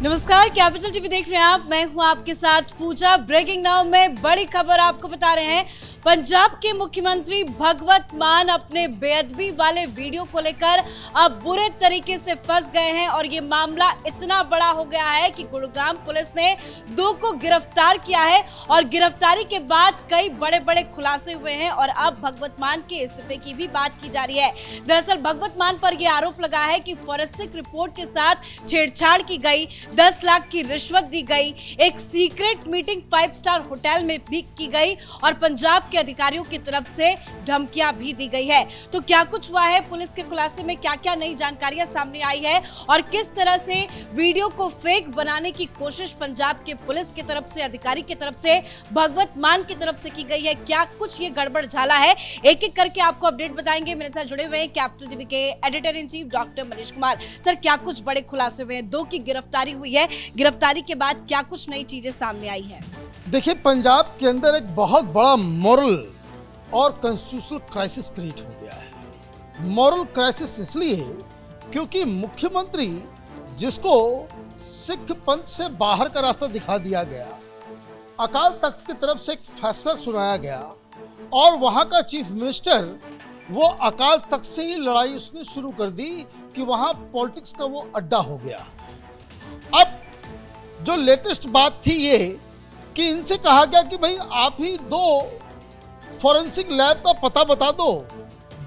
नमस्कार, capital TV देख रहे हैं आप। मैं हूं आपके साथ पूजा। ब्रेकिंग नाउ में बड़ी खबर आपको बता रहे हैं। पंजाब के मुख्यमंत्री भगवंत मान अपने बेअदबी वाले वीडियो को लेकर अब बुरे तरीके से फंस गए हैं और ये मामला इतना बड़ा हो गया है कि गुरुग्राम पुलिस ने 2 को गिरफ्तार किया है और गिरफ्तारी के बाद कई बड़े बड़े खुलासे हुए हैं और अब भगवंत मान के इस्तीफे की भी बात की जा रही है। दरअसल भगवंत मान पर यह आरोप लगा है कि फॉरेंसिक रिपोर्ट के साथ छेड़छाड़ की गई, 10 लाख की रिश्वत दी गई, एक सीक्रेट मीटिंग 5 स्टार होटल में भी की गई और पंजाब के अधिकारियों की तरफ से धमकियां भी दी गई है। तो क्या कुछ हुआ है, पुलिस के खुलासे में क्या क्या नई जानकारियां सामने आई है और किस तरह से वीडियो को फेक बनाने की कोशिश पंजाब के पुलिस की तरफ से, अधिकारी की तरफ से, भगवंत मान की तरफ से की गई है, क्या कुछ ये गड़बड़ झाला है, एक एक करके आपको अपडेट बताएंगे। मेरे साथ जुड़े हुए हैं कैपिटल टीवी के editor in chief doctor Manish Kumar. Sir, क्या कुछ बड़े खुलासे हुए हैं? 2 की गिरफ्तारी हुई है, गिरफ्तारी के बाद क्या कुछ नई चीजें सामने आई है? देखिए, पंजाब के अंदर एक बहुत बड़ा मॉरल और कॉन्स्टिट्यूशनल क्राइसिस क्रिएट हो गया है। मॉरल क्राइसिस इसलिए क्योंकि मुख्यमंत्री, जिसको सिख पंथ से बाहर का रास्ता दिखा दिया गया, अकाल तख्त की तरफ से एक फैसला सुनाया गया और वहां का चीफ मिनिस्टर वो अकाल तख्त से ही लड़ाई उसने शुरू कर दी कि वहां पॉलिटिक्स का वो अड्डा हो गया। अब जो लेटेस्ट बात थी ये कि इनसे कहा गया कि भाई आप ही 2 फॉरेंसिक लैब का पता बता दो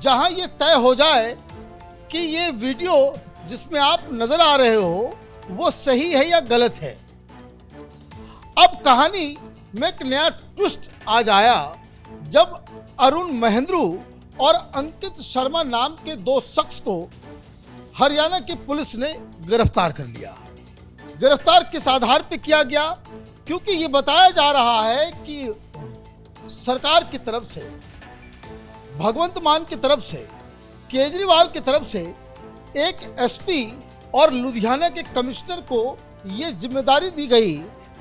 जहां ये तय हो जाए कि ये वीडियो जिसमें आप नजर आ रहे हो वो सही है या गलत है। अब कहानी में एक नया ट्विस्ट आज आया जब अरुण महेंद्रू और अंकित शर्मा नाम के 2 शख्स को हरियाणा की पुलिस ने गिरफ्तार कर लिया। गिरफ्तार किस आधार पर किया गया? क्योंकि ये बताया जा रहा है कि सरकार की तरफ से, भगवंत मान की तरफ से, केजरीवाल की तरफ से एक एसपी और लुधियाना के कमिश्नर को ये जिम्मेदारी दी गई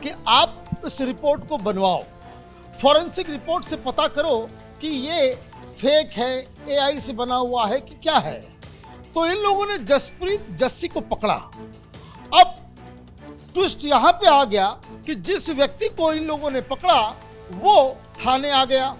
कि आप इस रिपोर्ट को बनवाओ, फॉरेंसिक रिपोर्ट से पता करो कि ये फेक है, एआई से बना हुआ है कि क्या है। तो इन लोगों ने जसप्रीत जस्सी को पकड़ा। अब ट्विस्ट यहां पे आ गया कि जिस व्यक्ति को इन लोगों ने पकड़ा वो थाने आ गया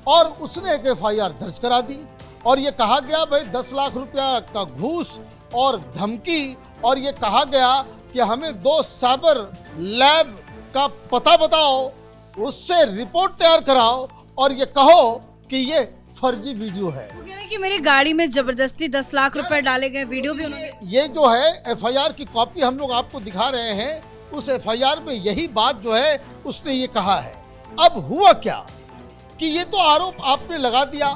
और उसने एक एफआईआर दर्ज करा दी और ये कहा गया भाई 10 लाख रुपया का घूस और धमकी, और ये कहा गया कि हमें 2 साइबर लैब का पता बताओ, उससे रिपोर्ट तैयार कराओ और ये कहो कि ये फर्जी वीडियो है। तो कह रहे हैं कि मेरी गाड़ी में जबरदस्ती 10 लाख रुपए डाले गए, वीडियो भी उन्होंने। ये जो है एफआईआर की कॉपी हम लोग आपको दिखा रहे हैं, उस एफआईआर में यही बात जो है उसने ये कहा है। अब हुआ क्या कि ये तो आरोप आपने लगा दिया,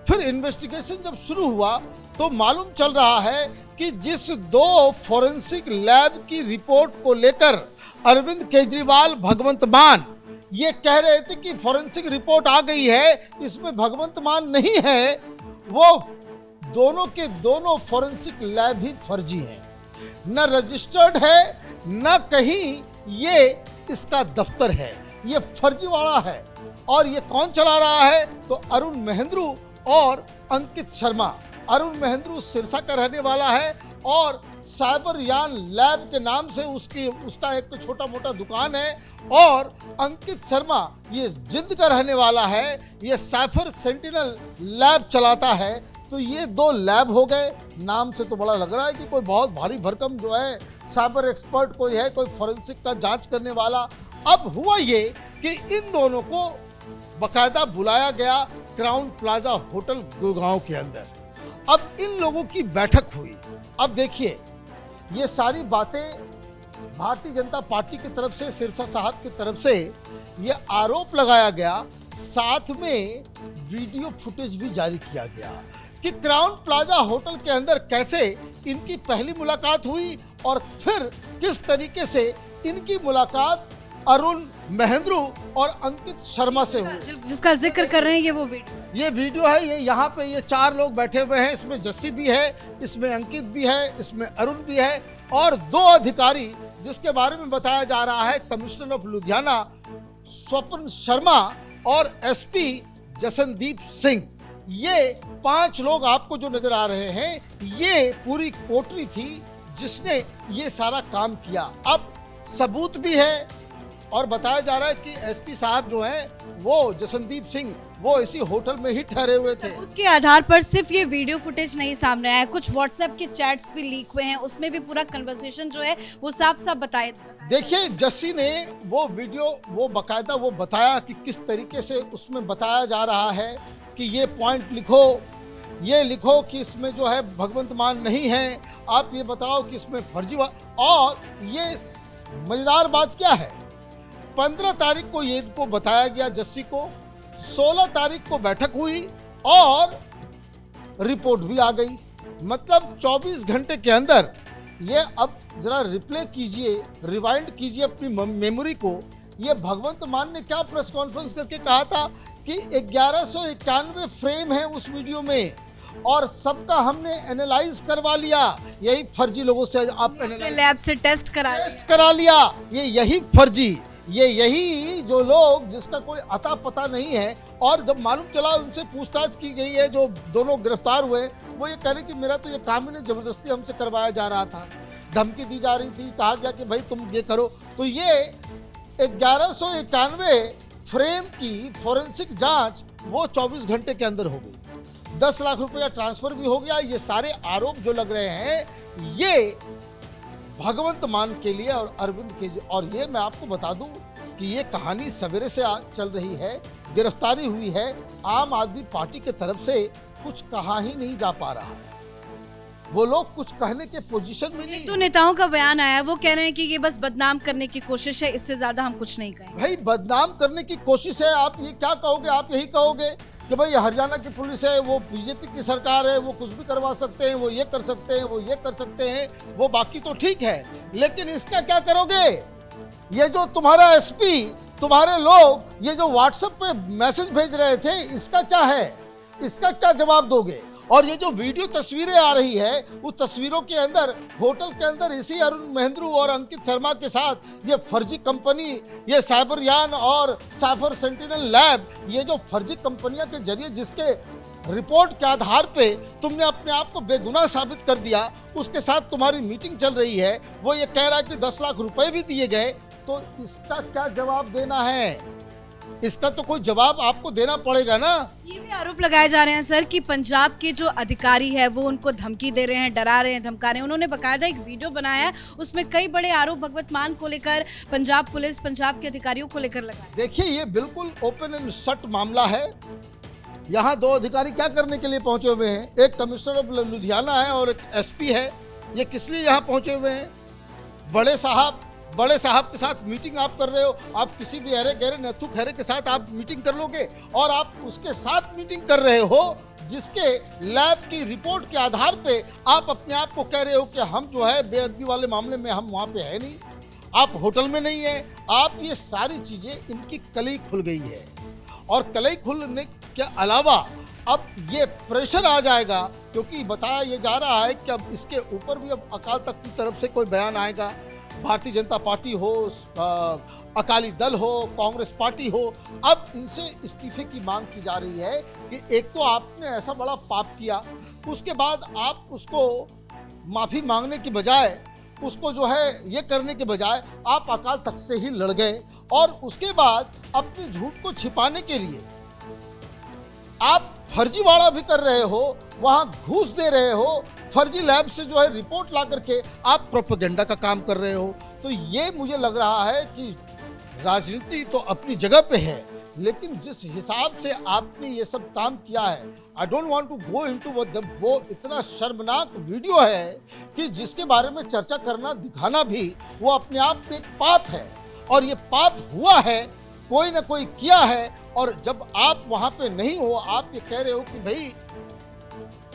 फिर इन्वेस्टिगेशन जब शुरू हुआ तो मालूम चल रहा है कि जिस 2 फॉरेंसिक लैब की रिपोर्ट को लेकर अरविंद केजरीवाल, भगवंत मान ये कह रहे थे कि फॉरेंसिक रिपोर्ट आ गई है, इसमें भगवंत मान नहीं है, वो दोनों के दोनों फॉरेंसिक लैब ही फर्जी हैं, न रजिस्टर्ड है न कहीं ये इसका दफ्तर है, ये फर्जी वाला है। और ये कौन चला रहा है? तो अरुण महेंद्रू और अंकित शर्मा। अरुण महेंद्रू सिरसा का रहने वाला है और साइबर यान लैब के नाम से उसका एक तो छोटा मोटा दुकान है, और अंकित शर्मा ये जिंद का रहने वाला है, ये साइफर सेंटिनल लैब चलाता है। तो ये 2 लैब हो गए। नाम से तो बड़ा लग रहा है कि कोई बहुत भारी भरकम जो है साइबर एक्सपर्ट कोई है, कोई फॉरेंसिक का जांच करने वाला। अब हुआ ये कि इन दोनों को बकायदा बुलाया गया क्राउन प्लाजा होटल गुड़गांव के अंदर। अब इन लोगों की बैठक हुई। अब देखिए, ये सारी बातें भारतीय जनता पार्टी की तरफ से, सिरसा साहब की तरफ से ये आरोप लगाया गया, साथ में वीडियो फुटेज भी जारी किया गया कि क्राउन प्लाजा होटल के अंदर कैसे इनकी पहली मुलाकात हुई और फिर किस तरीके से इनकी मुलाकात अरुण महेंद्रू और अंकित शर्मा से हुई। जिसका जिक्र कर रहे हैं ये वीडियो है। ये यहाँ पे ये 4 लोग बैठे हुए हैं, इसमें जस्सी भी है, इसमें अंकित भी है, इसमें अरुण भी है और 2 अधिकारी जिसके बारे में बताया जा रहा है कमिश्नर ऑफ लुधियाना स्वप्न शर्मा और एसपी जसनदीप सिंह। ये 5 लोग आपको जो नजर आ रहे हैं, ये पूरी कोठरी थी जिसने ये सारा काम किया। अब सबूत भी है और बताया जा रहा है कि एसपी साहब जो हैं वो जसनदीप सिंह वो इसी होटल में ही ठहरे हुए थे। उसके आधार पर सिर्फ ये वीडियो फुटेज नहीं सामने आया, कुछ व्हाट्सएप के चैट्स भी लीक हुए हैं, उसमें भी पूरा कन्वर्सेशन जो है वो साफ साफ बताए। देखिए जस्सी ने वो वीडियो वो बकायदा वो बताया कि किस तरीके से उसमें बताया जा रहा है कि ये पॉइंट लिखो, ये लिखो कि इसमें जो है भगवंत मान नहीं है, आप ये बताओ कि इसमें और ये मजेदार बात क्या है, 15 तारीख को ये इनको बताया गया जस्सी को, 16 तारीख को बैठक हुई और रिपोर्ट भी आ गई। मतलब 24 घंटे के अंदर ये, अब जरा रिप्ले कीजिए, रिवाइंड कीजिए अपनी मेमोरी को। ये भगवंत मान ने क्या प्रेस कॉन्फ्रेंस करके कहा था कि 1191 फ्रेम है उस वीडियो में और सबका हमने एनालाइज करवा लिया। यही फर्जी लोगों से आप लैब से टेस्ट करा लिया। ये यही फर्जी, ये यही जो लोग जिसका कोई अता पता नहीं है, और जब मालूम चला उनसे पूछताछ की गई है, जो दोनों गिरफ्तार हुए वो ये कह रहे कि मेरा तो ये काम ही नहीं, जबरदस्ती हमसे करवाया जा रहा था, धमकी दी जा रही थी, कहा गया कि भाई तुम ये करो। तो ये 1191 फ्रेम की फोरेंसिक जांच वो 24 घंटे के अंदर हो गई, 10 लाख रुपए का ट्रांसफर भी हो गया। ये सारे आरोप जो लग रहे हैं ये भगवंत मान के लिए और अरविंद केजरीवाल। और ये मैं आपको बता दूं कि ये कहानी सवेरे से चल रही है, गिरफ्तारी हुई है, आम आदमी पार्टी के तरफ से कुछ कहा ही नहीं जा पा रहा है, वो लोग कुछ कहने के पोजीशन में नहीं। तो नेताओं का बयान आया, वो कह रहे हैं कि ये बस बदनाम करने की कोशिश है, इससे ज्यादा हम कुछ नहीं कहेंगे। भाई बदनाम करने की कोशिश है, आप ये क्या कहोगे? आप यही कहोगे कि भाई हरियाणा की पुलिस है, वो बीजेपी की सरकार है, वो कुछ भी करवा सकते हैं, वो ये कर सकते हैं, वो ये कर सकते हैं, वो बाकी तो ठीक है, लेकिन इसका क्या करोगे? ये जो तुम्हारा एसपी, तुम्हारे लोग ये जो व्हाट्सएप पे मैसेज भेज रहे थे, इसका क्या है? इसका क्या जवाब दोगे? और ये जो वीडियो तस्वीरें आ रही है, उस तस्वीरों के अंदर होटल के अंदर इसी अरुण महेंद्रू और अंकित शर्मा के साथ ये फर्जी कंपनी, ये साइबरयान और साइबर सेंटिनल लैब, ये जो फर्जी कंपनियां के जरिए जिसके रिपोर्ट के आधार पे तुमने अपने आप को बेगुनाह साबित कर दिया, उसके साथ तुम्हारी मीटिंग चल रही है, वो ये कह रहा है कि 10 लाख रुपए भी दिए गए, तो इसका क्या जवाब देना है? इसका तो कोई जवाब आपको देना पड़ेगा ना। ये भी आरोप लगाए जा रहे हैं सर कि पंजाब के जो अधिकारी है वो उनको धमकी दे रहे हैं, डरा रहे हैं, धमका रहे हैं। उन्होंने बकायदा एक वीडियो बनाया है, उसमें कई बड़े आरोप भगवत मान को लेकर, पंजाब पुलिस, पंजाब के अधिकारियों को लेकर लगाए। देखिए ये बिल्कुल ओपन एंड शट मामला है। यहाँ 2 अधिकारी क्या करने के लिए पहुंचे हुए हैं? एक कमिश्नर ऑफ लुधियाना है और एक एसपी है। ये किस लिए यहाँ पहुंचे हुए हैं? बड़े साहब के साथ मीटिंग आप कर रहे हो, आप किसी भी अरे गहरे नथु खैरे के साथ आप मीटिंग कर लोगे, और आप उसके साथ मीटिंग कर रहे हो जिसके लैब की रिपोर्ट के आधार पे आप अपने आप को कह रहे हो कि हम जो है बेअदबी वाले मामले में हम वहाँ पे है नहीं, आप होटल में नहीं है। आप ये सारी चीज़ें इनकी कलई खुल गई है, और कलई खुलने के अलावा अब ये प्रेशर आ जाएगा, क्योंकि बताया ये जा रहा है कि अब इसके ऊपर भी अब अकाल तख्त की तरफ से कोई बयान आएगा। भारतीय जनता पार्टी हो, अकाली दल हो, कांग्रेस पार्टी हो, अब इनसे इस्तीफे की मांग की जा रही है कि एक तो आपने ऐसा बड़ा पाप किया, उसके बाद आप उसको माफ़ी मांगने की बजाय, उसको जो है ये करने के बजाय आप अकाल तख्त से ही लड़ गए, और उसके बाद अपने झूठ को छिपाने के लिए आप फर्जीवाड़ा भी कर रहे हो, वहाँ घूस दे रहे हो, फर्जी लैब से जो है रिपोर्ट ला करके आप प्रोपेगेंडा का काम कर रहे हो। तो ये मुझे लग रहा है कि राजनीति तो अपनी जगह पे है, लेकिन जिस हिसाब से आपने ये सब काम किया है, I don't want to go into वो इतना शर्मनाक वीडियो है कि जिसके बारे में चर्चा करना, दिखाना भी वो अपने आप में एक पाप है, और ये पाप हुआ है, कोई ना कोई किया है। और जब आप वहाँ पे नहीं हो, आप ये कह रहे हो कि भाई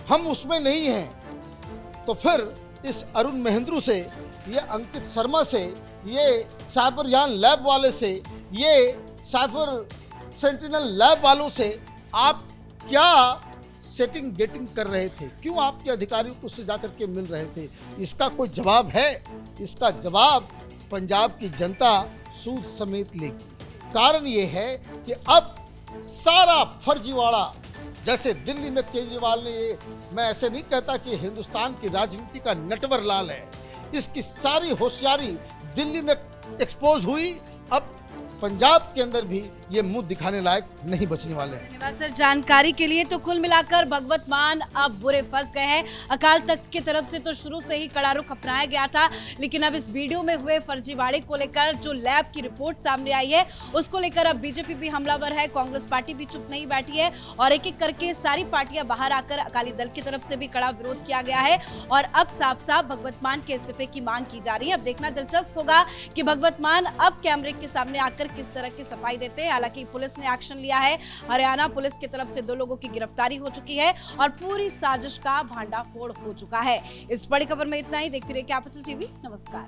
हम उसमें नहीं हैं, तो फिर इस अरुण महेंद्रू से, ये अंकित शर्मा से, ये साइबरयान लैब वाले से, ये साइबर सेंटिनल लैब वालों से आप क्या सेटिंग गेटिंग कर रहे थे? क्यों आपके अधिकारियों को उससे जाकर के मिल रहे थे? इसका कोई जवाब है? इसका जवाब पंजाब की जनता सूद समेत लेगी। कारण ये है कि अब सारा फर्जीवाड़ा, जैसे दिल्ली में केजरीवाल ने, ये मैं ऐसे नहीं कहता कि हिंदुस्तान की राजनीति का नटवर लाल है, इसकी सारी होशियारी दिल्ली में एक्सपोज हुई। अब पंजाब के अंदर भी ये मुंह दिखाने लायक नहीं बचने वाले हैं। धन्यवाद सर जानकारी के लिए। तो कुल मिलाकर भगवत मान अब बुरे फंस गए हैं। अकाल तख्त की तरफ से तो शुरू से ही कड़ा रुख अपनाया गया था, लेकिन अब इस वीडियो में हुए फर्जीवाड़े को लेकर जो लैब की रिपोर्ट सामने आई है उसको लेकर अब बीजेपी भी हमलावर है, कांग्रेस पार्टी भी चुप नहीं बैठी है और एक एक करके सारी पार्टियां बाहर आकर अकाली दल की तरफ से भी कड़ा विरोध किया गया है और अब साफ साफ भगवत मान के इस्तीफे की मांग की जा रही है। अब देखना दिलचस्प होगा कि भगवत मान अब कैमरे के सामने आकर किस तरह की सफाई देते हैं। हालांकि पुलिस ने एक्शन लिया है, हरियाणा पुलिस की तरफ से 2 लोगों की गिरफ्तारी हो चुकी है और पूरी साजिश का भांडाफोड़ हो चुका है। इस बड़ी खबर में इतना ही। देखते रहिए कैपिटल टीवी। नमस्कार।